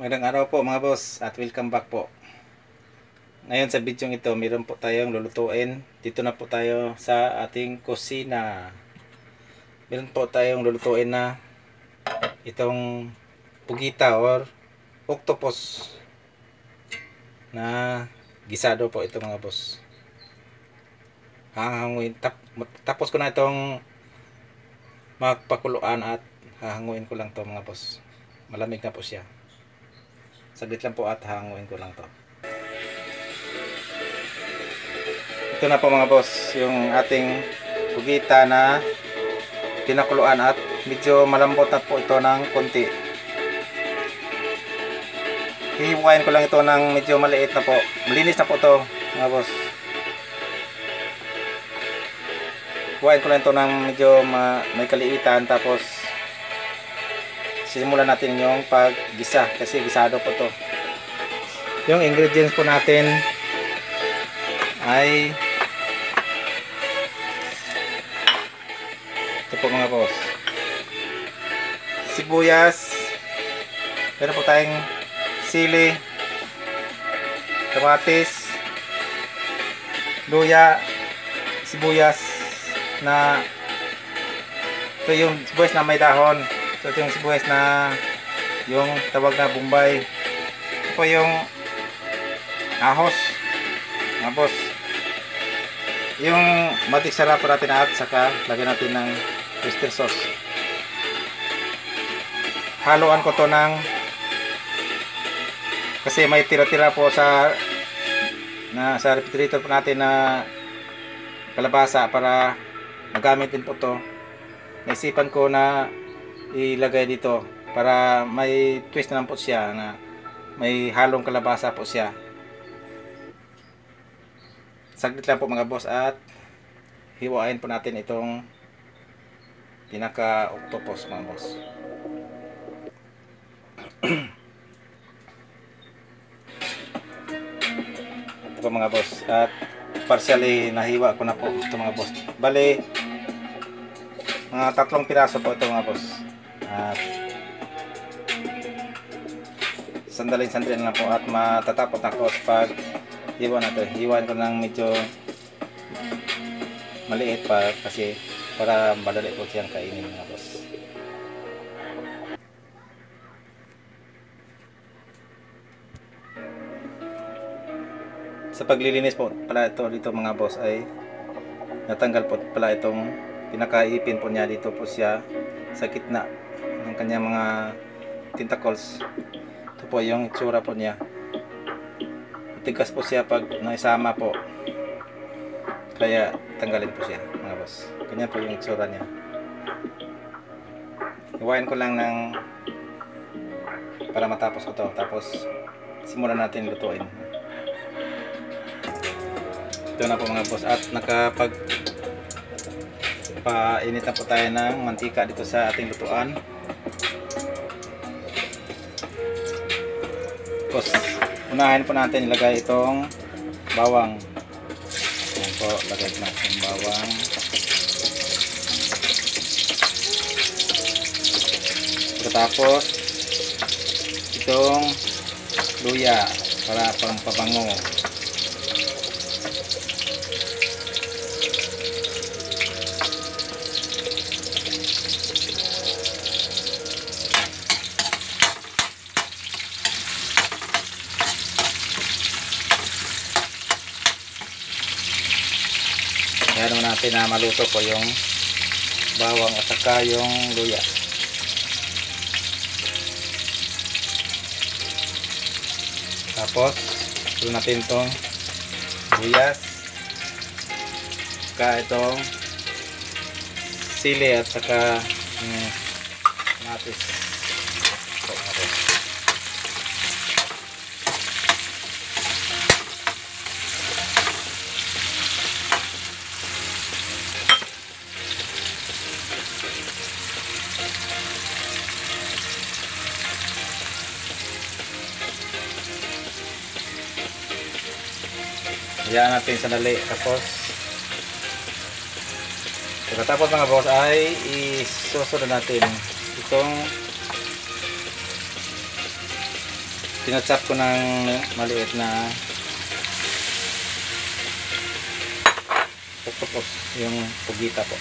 Magandang araw po mga boss at welcome back po. Ngayon sa video ito, meron po tayong lulutuin. Dito na po tayo sa ating kusina. Meron po tayong lulutuin na itong pugita or octopus na gisado po ito mga boss. Hahanguin. Tapos ko na itong magpakuluan at hahanguin ko lang to mga boss. Malamig na po siya. Saglit lang po at hanguin ko lang to. Ito na po mga boss, yung ating pugita na pinakuluan at medyo malambot na po ito ng konti. Hihiwain ko lang ito ng medyo maliit na po. Malinis na po ito mga boss. Hiwain ko lang ito ng medyo may kaliitan, tapos simulan natin yung paggisa kasi gisado po to. Yung ingredients po natin ay ito po mga boss: sibuyas, meron po tayong sili, kamatis, luya, sibuyas na ito yung sibuyas na may dahon. So ito yung sibuyas na yung tawag na Bombay. Ito po yung ahos mga boss. Yung matik sarap po natin at saka lagyan natin ng oyster sauce. Haluan ko to ng kasi may tira-tira po sa refrigerator po natin na kalabasa para magamit din po to. Naisipan ko na ilagay dito para may twist na lang po siya, na may halong kalabasa po siya. Saglit lang po mga boss at hiwain po natin itong pinaka octopus mga boss. Ito po mga boss, at partially nahiwa ko na po ito mga boss. Bali mga 3 piraso po ito mga boss. At sandali lang po at matatapos na ko pag hiwa natin. Hiwain ko ng medyo maliit pa kasi para madali po siyang kainin mga boss. Sa paglilinis po pala ito dito mga boss ay natanggal po pala itong pinakaipin po niya. Dito po siya sa gitna ng kanyang mga tentacles. Ito po yung itsura po niya. Matigas po siya pag naisama po, kaya tanggalin po siya mga boss. Ganyan po yung itsura niya. Iwain ko lang ng para matapos ko to, tapos simulan natin lutuin. Ito na po mga boss, at nakapag painit na po tayo ng mantika dito sa ating lutuan. Tapos unahin po natin ilagay itong bawang. Ayan po, lagay natin yung bawang. Tapos itong luya para pang pabango. Kaya naman natin na maluto po yung bawang at saka yung luya. Tapos ito natin itong buyas, saka itong sili at saka kamatis. Hayaan natin sandali. Tapos pagkatapos mga boss ay isusunod natin itong Tinachop ko ng maliit na octopus, yung pugita po.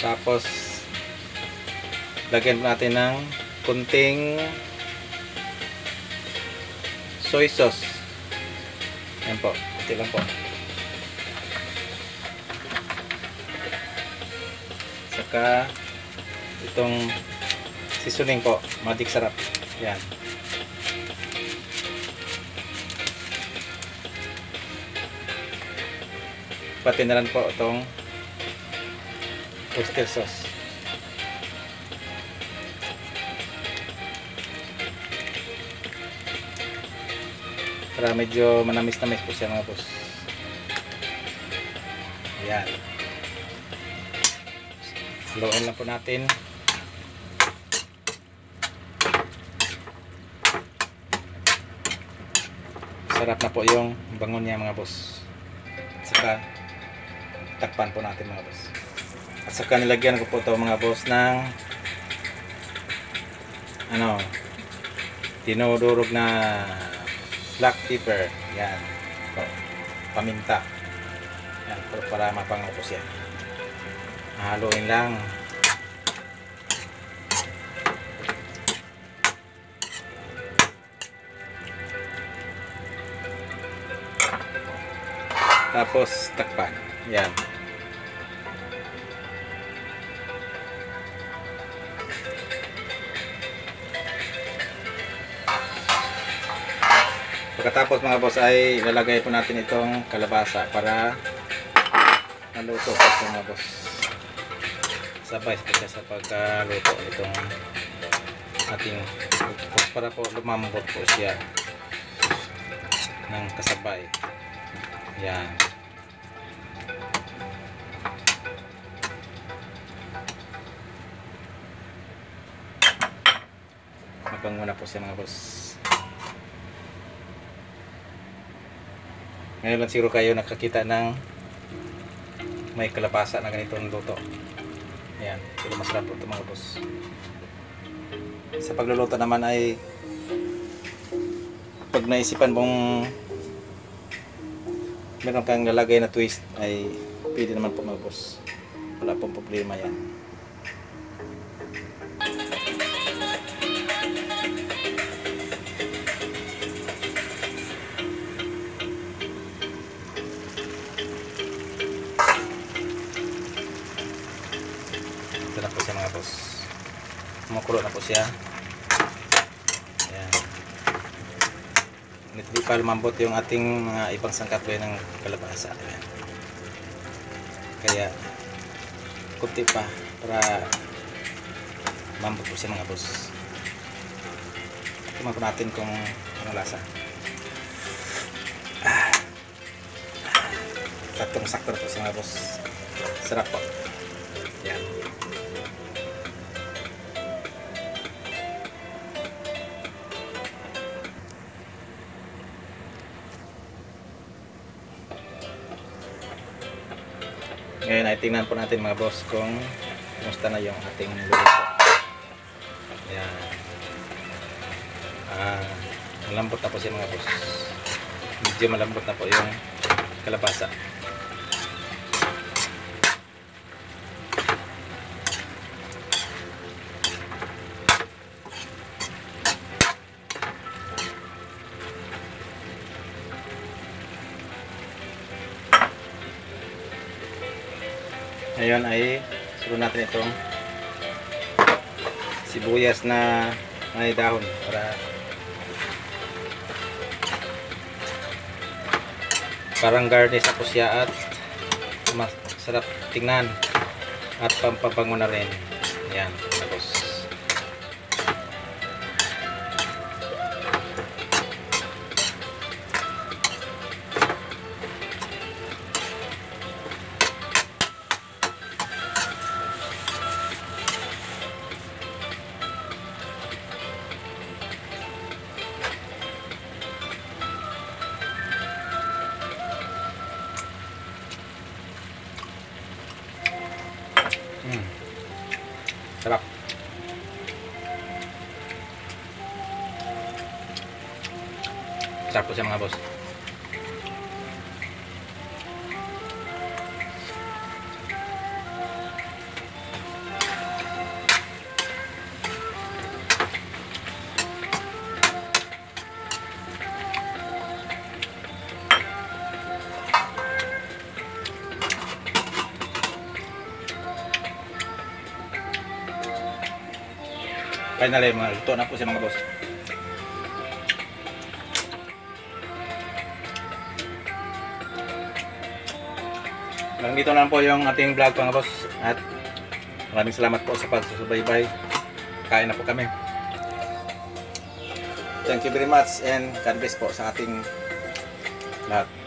Tapos lagyan natin ng kunting soy sauce. Yan po, ito lang po. Saka itong seasoning po, magic sarap. Yan. Pati na lang po itong oyster sauce. Para medyo manamis-namis po siya mga boss. Ayan. Haluin lang po natin. Sarap na po yung bangon niya mga boss. At saka takpan po natin mga boss. At saka nilagyan ko po ito mga boss ng dinudurog na black pepper. Yan. Paminta. Yan. Para mapango po siya. Haluin lang. Tapos takpan. Yan. Pagkatapos mga boss ay lalagay po natin itong kalabasa para maluto po ito mga boss. Sabay sa pagkaluto itong ating octopus para po lumambot po siya ng kasabay. Yan. Mabango na po siya mga boss. Ngayon lang siguro kayo nakakita ng may kalabasa na ganitong luto. Ayan, pero masarap po ito mga boss. Sa pagluluto naman ay pag naisipan mong meron kang lalagay na twist ay pwede naman po mga boss. Wala pong problema yan. Ito na po siya mga boss. Kumukulo na po siya. Ayan. Hindi pa lumambot yung ating mga ibang sangkap ng kalabasa. Ayan. Kaya kunti pa para mambot po siya mga boss. Tingnan po natin kung anong lasa. Saktong-sakto po siya mga boss. Sarap po. Ayan. Ngayon ay tingnan po natin mga boss kung kumusta na yung ating luto. Ayan. Malambot na po siya mga boss. Medyo malambot na po yung kalabasa. Ngayon ay sunod natin itong sibuyas na may dahon para parang garnish ako siya at masarap tingnan at pampabango na rin. Yan, tapos Sarap po siya mga boss. Finally, luto na po siya mga boss. Hanggang dito na po yung ating vlog mga boss. At maraming salamat po sa pagsusubaybay. Kain na po kami. Thank you very much and God bless po sa ating lahat.